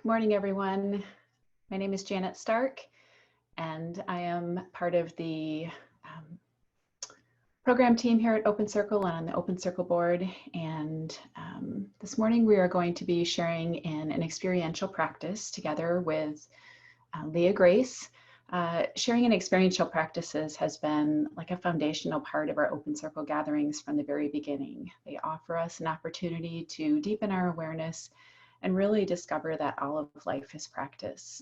Good morning, everyone. My name is Janet Stark, and I am part of the program team here at Open Circle and on the Open Circle board. And this morning we are going to be sharing in an experiential practice together with Leah Grace. Sharing in experiential practices has been like a foundational part of our Open Circle gatherings from the very beginning. They offer us an opportunity to deepen our awareness and really discover that all of life is practice.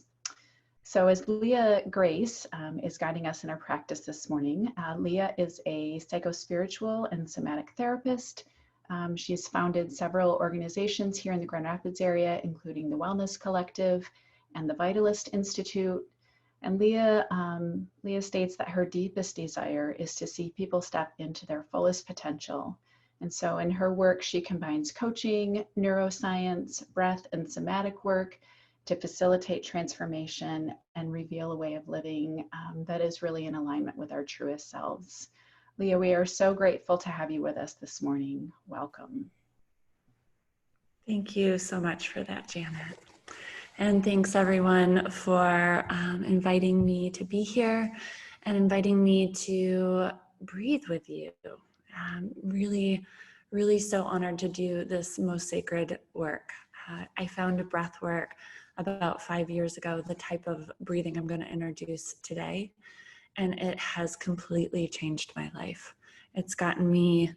So as Leah Grace is guiding us in our practice this morning, Leah is a psychospiritual and somatic therapist. She's founded several organizations here in the Grand Rapids area, including the Wellness Collective and the Vitalist Institute. And Leah states that her deepest desire is to see people step into their fullest potential. And so in her work, she combines coaching, neuroscience, breath, and somatic work to facilitate transformation and reveal a way of living that is really in alignment with our truest selves. Leah, we are so grateful to have you with us this morning. Welcome. Thank you so much for that, Janet. And thanks everyone for inviting me to be here and inviting me to breathe with you. Really so honored to do this most sacred work. I found breath work about 5 years ago, the type of breathing I'm going to introduce today, and it has completely changed my life. It's gotten me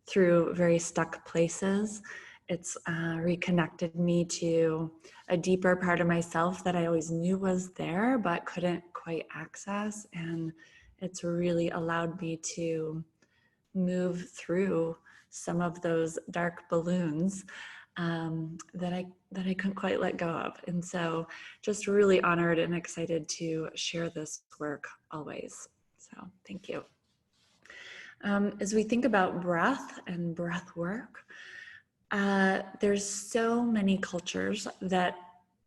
through very stuck places. It's reconnected me to a deeper part of myself that I always knew was there, but couldn't quite access. And it's really allowed me to move through some of those dark balloons that I couldn't quite let go of. And so just really honored and excited to share this work always. So thank you. As we think about breath and breath work, there's so many cultures that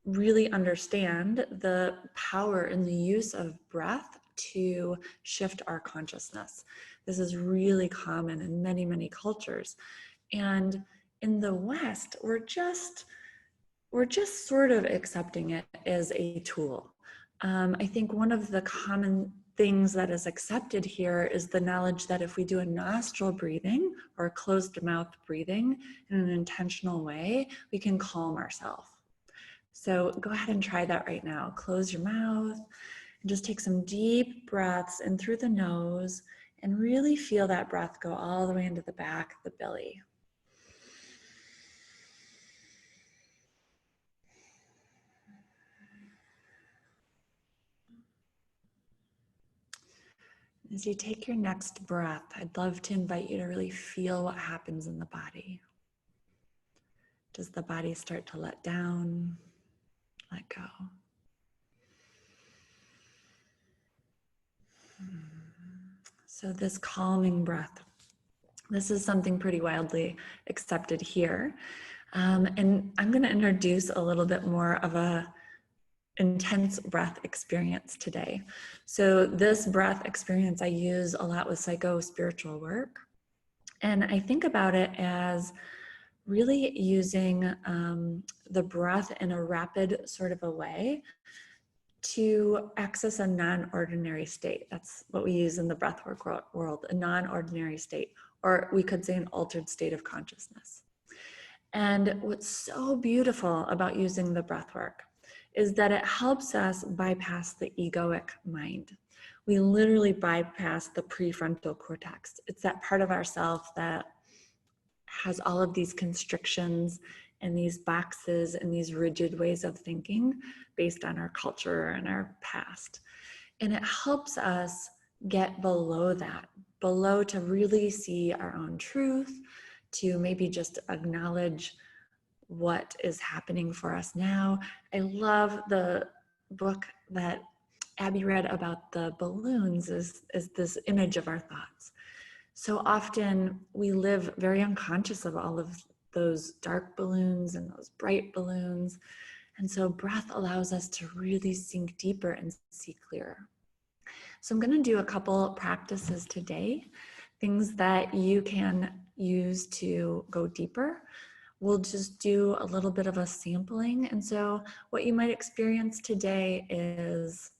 really understand the power and the use of breath to shift our consciousness. This is really common in many, many cultures. And in the West, we're just sort of accepting it as a tool. I think one of the common things that is accepted here is the knowledge that if we do a nostril breathing or a closed mouth breathing in an intentional way, we can calm ourselves. So go ahead and try that right now. Close your mouth and just take some deep breaths in through the nose and really feel that breath go all the way into the back of the belly. As you take your next breath, I'd love to invite you to really feel what happens in the body. Does the body start to let down, let go? So this calming breath, this is something pretty widely accepted here. And I'm going to introduce a little bit more of a intense breath experience today. So this breath experience I use a lot with psycho-spiritual work. And I think about it as really using the breath in a rapid sort of a way to access a non-ordinary state. That's what we use in the breathwork world, a non-ordinary state, or we could say an altered state of consciousness. And what's so beautiful about using the breathwork is that it helps us bypass the egoic mind. We literally bypass the prefrontal cortex. It's that part of ourself that has all of these constrictions and these boxes and these rigid ways of thinking based on our culture and our past. And it helps us get below that, below to really see our own truth, to maybe just acknowledge what is happening for us now. I love the book that Abby read about the balloons is this image of our thoughts. So often we live very unconscious of all of those dark balloons and those bright balloons. And so breath allows us to really sink deeper and see clearer. So I'm going to do a couple practices today, things that you can use to go deeper. we'll just do a little bit of a sampling. And so what you might experience today is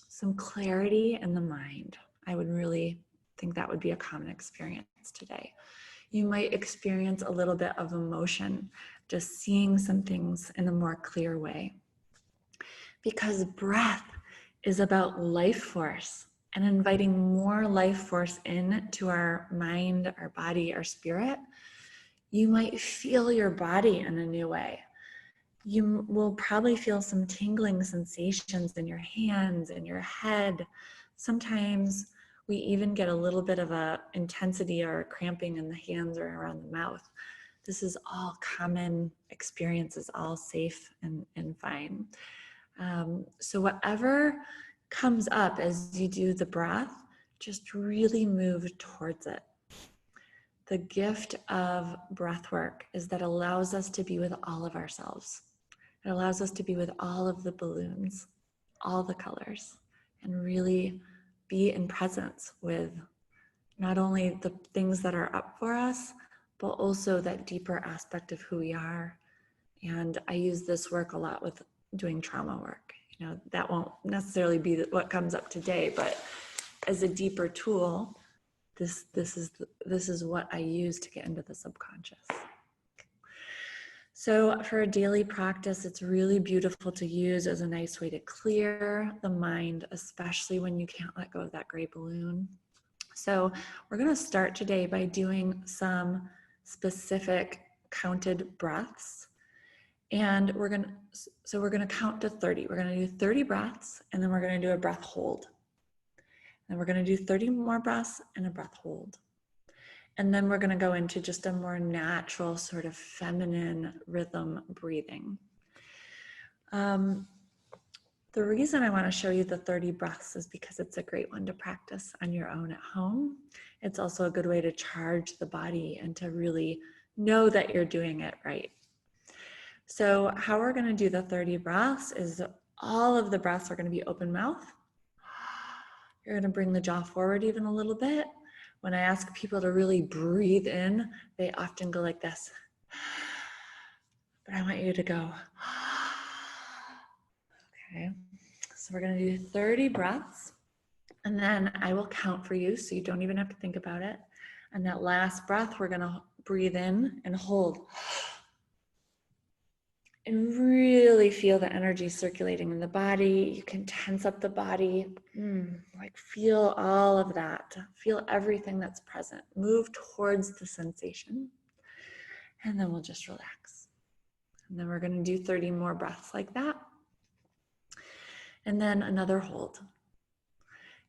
some clarity in the mind. I would really think that would be a common experience today. You might experience a little bit of emotion, just seeing some things in a more clear way. Because breath is about life force and inviting more life force into our mind, our body, our spirit. You might feel your body in a new way. You will probably feel some tingling sensations in your hands and your head. Sometimes we even get a little bit of a intensity or cramping in the hands or around the mouth. This is all common experiences, all safe and fine. So whatever comes up as you do the breath, just really move towards it. The gift of breath work is that it allows us to be with all of ourselves. It allows us to be with all of the balloons, all the colors, and really be in presence with not only the things that are up for us, but also that deeper aspect of who we are. And I use this work a lot with doing trauma work. You know, that won't necessarily be what comes up today, but as a deeper tool, this is what I use to get into the subconscious. So for a daily practice, it's really beautiful to use as a nice way to clear the mind, especially when you can't let go of that gray balloon. So we're going to start today by doing some specific counted breaths. And we're going to count to 30. We're going to do 30 breaths, and then we're going to do a breath hold. And we're going to do 30 more breaths and a breath hold. And then we're going to go into just a more natural sort of feminine rhythm breathing. The reason I want to show you the 30 breaths is because it's a great one to practice on your own at home. It's also a good way to charge the body and to really know that you're doing it right. So how we're going to do the 30 breaths is all of the breaths are going to be open mouth. You're going to bring the jaw forward even a little bit. When I ask people to really breathe in, they often go like this. But I want you to go. Okay, so we're going to do 30 breaths, and then I will count for you so you don't even have to think about it. And that last breath, we're going to breathe in and hold. And really feel the energy circulating in the body. You can tense up the body, like feel all of that. Feel everything that's present. Move towards the sensation. And then we'll just relax. And then we're going to do 30 more breaths like that. And then another hold.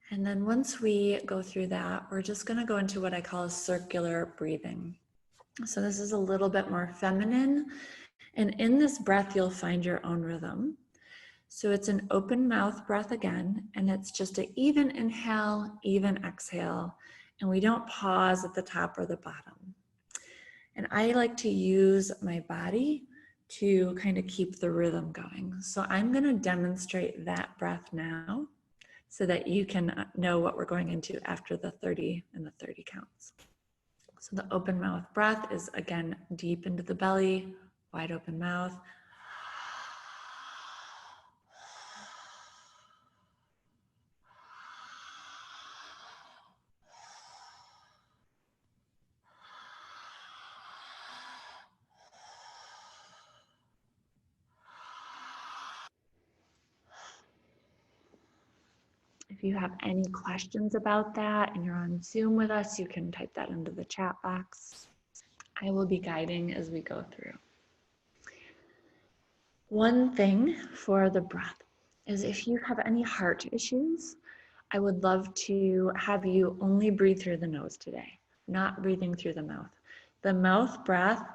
And then once we go through that, we're just going to go into what I call a circular breathing. So this is a little bit more feminine. And in this breath, you'll find your own rhythm. So it's an open mouth breath again, and it's just an even inhale, even exhale, and we don't pause at the top or the bottom. And I like to use my body to kind of keep the rhythm going. So I'm going to demonstrate that breath now so that you can know what we're going into after the 30 and the 30 counts. So the open mouth breath is again deep into the belly, wide open mouth. If you have any questions about that and you're on Zoom with us, you can type that into the chat box. I will be guiding as we go through. One thing for the breath is if you have any heart issues, I would love to have you only breathe through the nose today, not breathing through the mouth. The mouth breath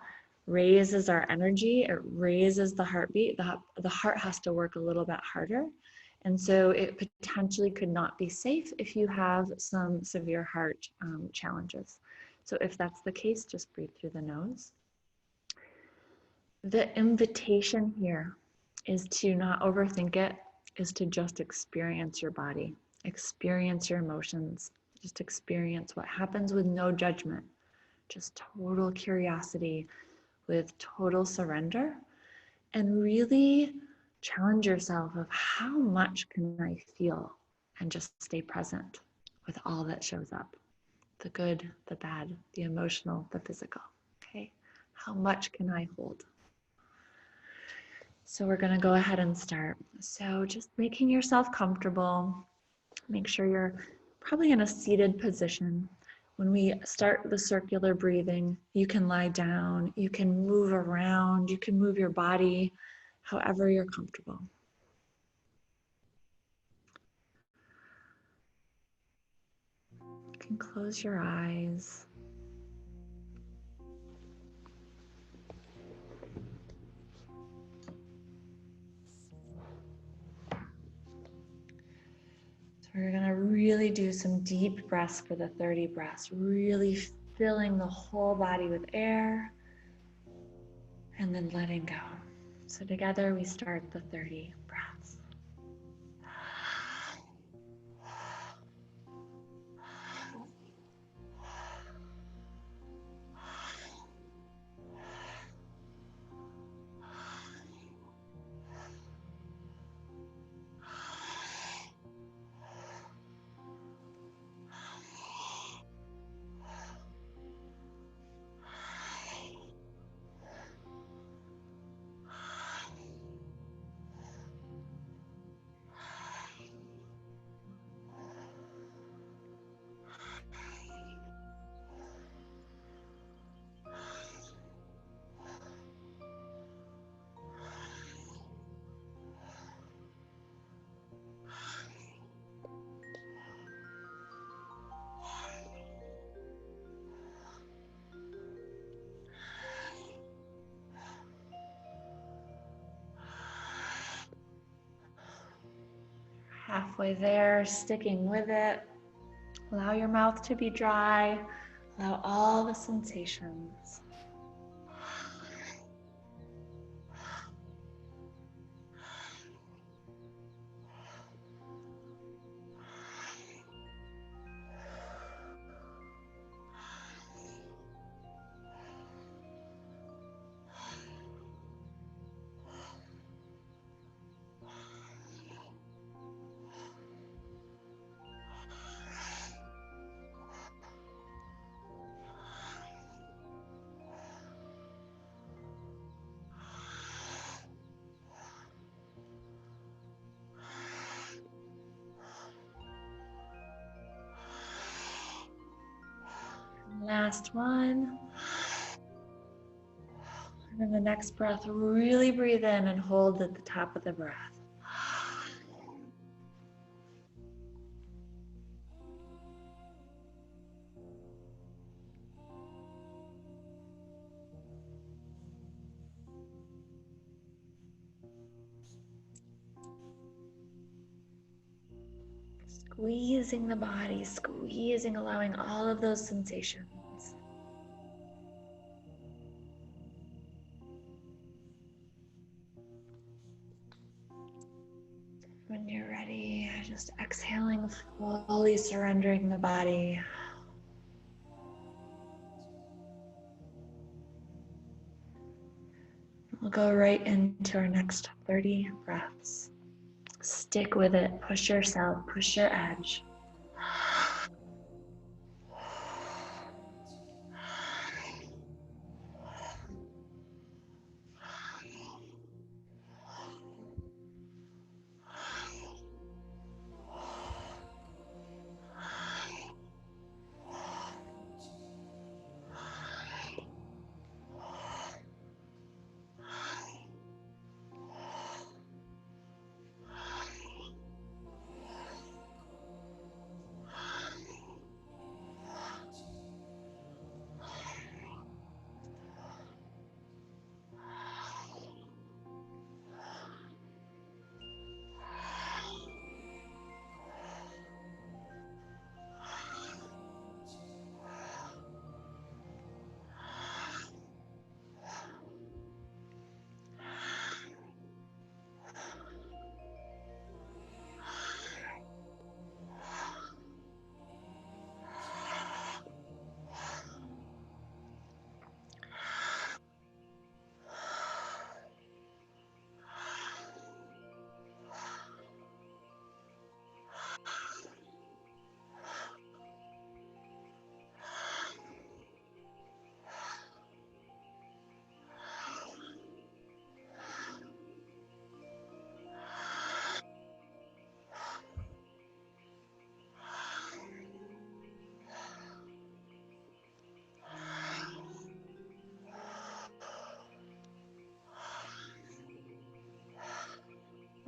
raises our energy, it raises the heartbeat. The heart has to work a little bit harder. And so it potentially could not be safe if you have some severe heart challenges. So if that's the case, just breathe through the nose. The invitation here is to not overthink it, is to just experience your body, experience your emotions, just experience what happens with no judgment, just total curiosity. with total surrender and really challenge yourself of how much can I feel and just stay present with all that shows up, the good, the bad, the emotional, the physical. Okay, how much can I hold? So we're going to go ahead and start. So just making yourself comfortable. Make sure you're probably in a seated position. When we start the circular breathing, you can lie down, you can move around, you can move your body however you're comfortable. You can close your eyes. So we're gonna really do some deep breaths for the 30 breaths, really filling the whole body with air and then letting go. So together we start the 30 breaths. Halfway there, sticking with it. Allow your mouth to be dry. Allow all the sensations. Last one. And then the next breath, really breathe in and hold at the top of the breath. Squeezing the body, squeezing, allowing all of those sensations. When you're ready, just exhaling, fully surrendering the body. We'll go right into our next 30 breaths. Stick with it, push yourself, push your edge.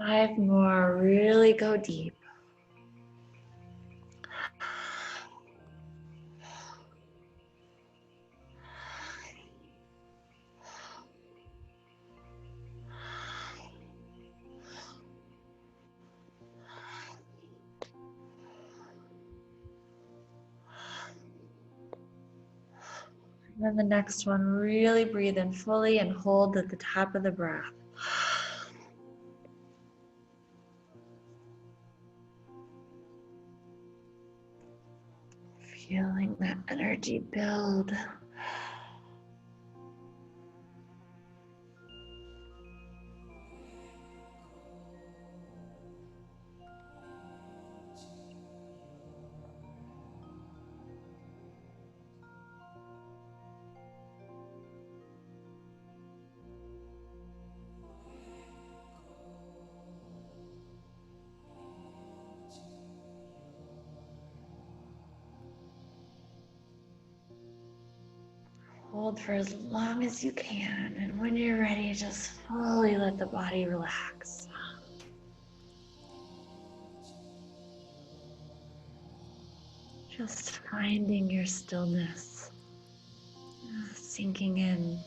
5 more. Really go deep. And then the next one, really breathe in fully and hold at the top of the breath. Feeling that energy build. Hold for as long as you can, and when you're ready, just fully let the body relax. Just finding your stillness, sinking in.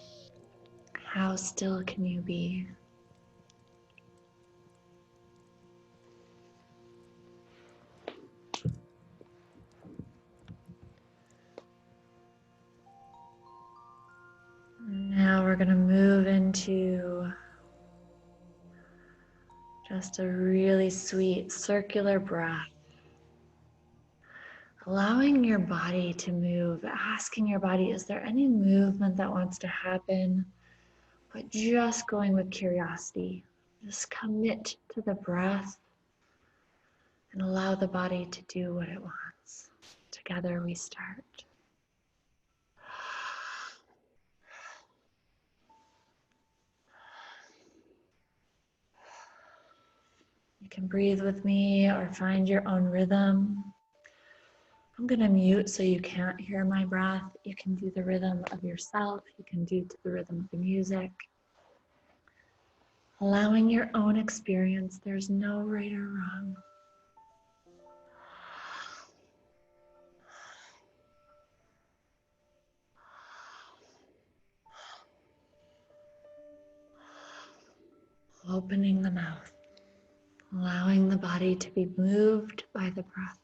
How still can you be? Now we're going to move into just a really sweet circular breath. Allowing your body to move, asking your body, is there any movement that wants to happen? But just going with curiosity. Just commit to the breath and allow the body to do what it wants. Together we start. You can breathe with me or find your own rhythm. I'm going to mute so you can't hear my breath. You can do the rhythm of yourself. You can do to the rhythm of the music. Allowing your own experience. There's no right or wrong. Opening the mouth. Allowing the body to be moved by the breath.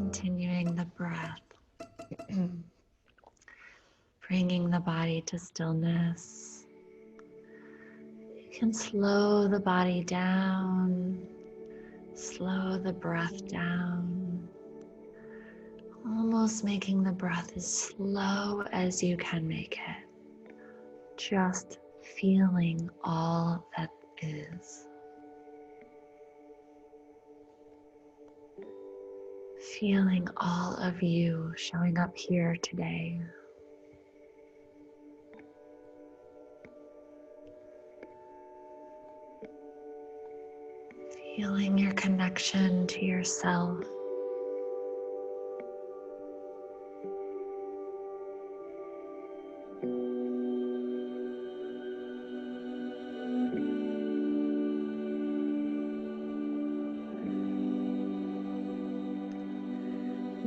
Continuing the breath, bringing the body to stillness. You can slow the body down, slow the breath down, almost making the breath as slow as you can make it. Just feeling all that is. Feeling all of you showing up here today. Feeling your connection to yourself.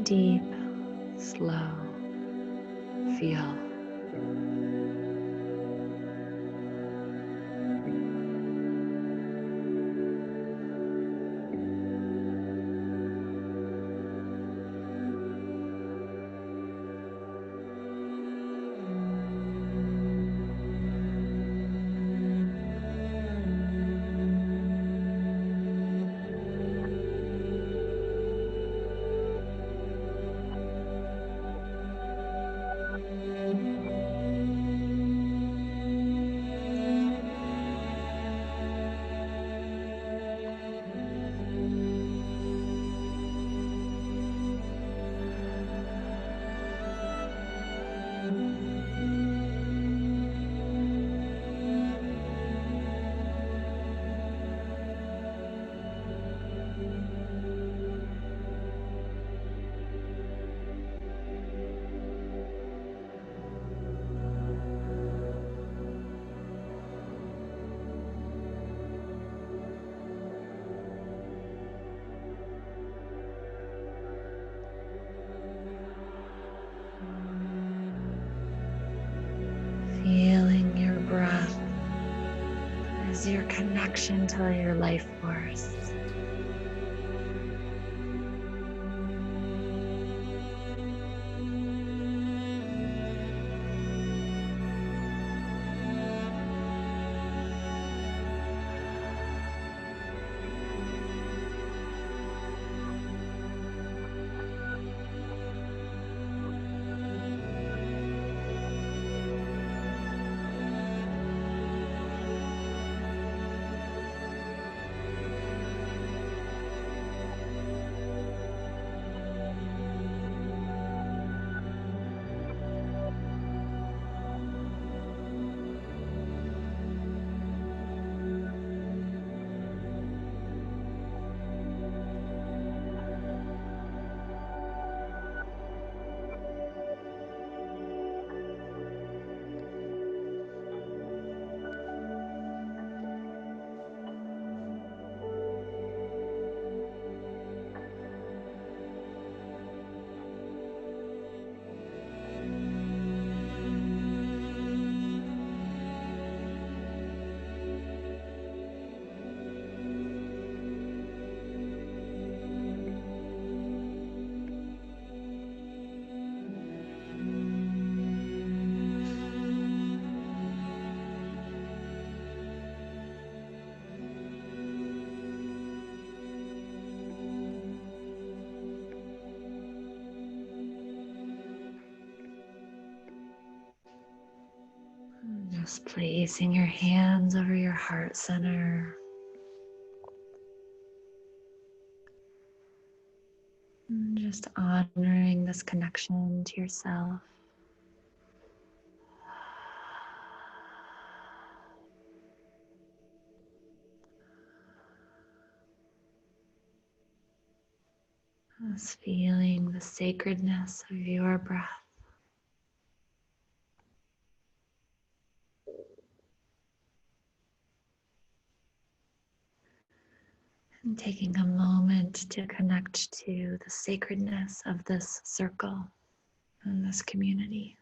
Deep, slow, feel. Feeling your breath as your connection to your life force. Just placing your hands over your heart center. And just honoring this connection to yourself. Just feeling the sacredness of your breath. And taking a moment to connect to the sacredness of this circle and this community.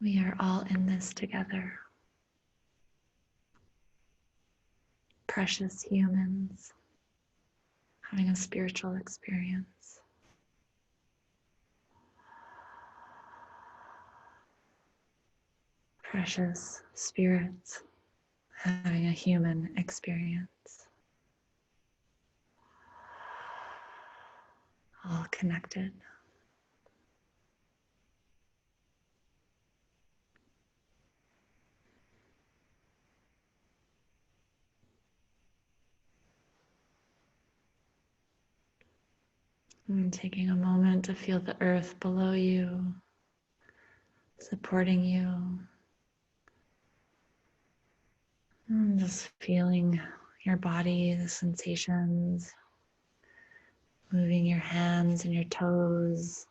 We are all in this together. precious humans having a spiritual experience. Precious spirits having a human experience. All connected. And taking a moment to feel the earth below you, supporting you. And just feeling your body, the sensations, moving your hands and your toes,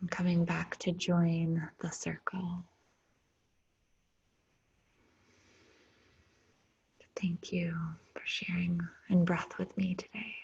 and coming back to join the circle. Thank you for sharing in breath with me today.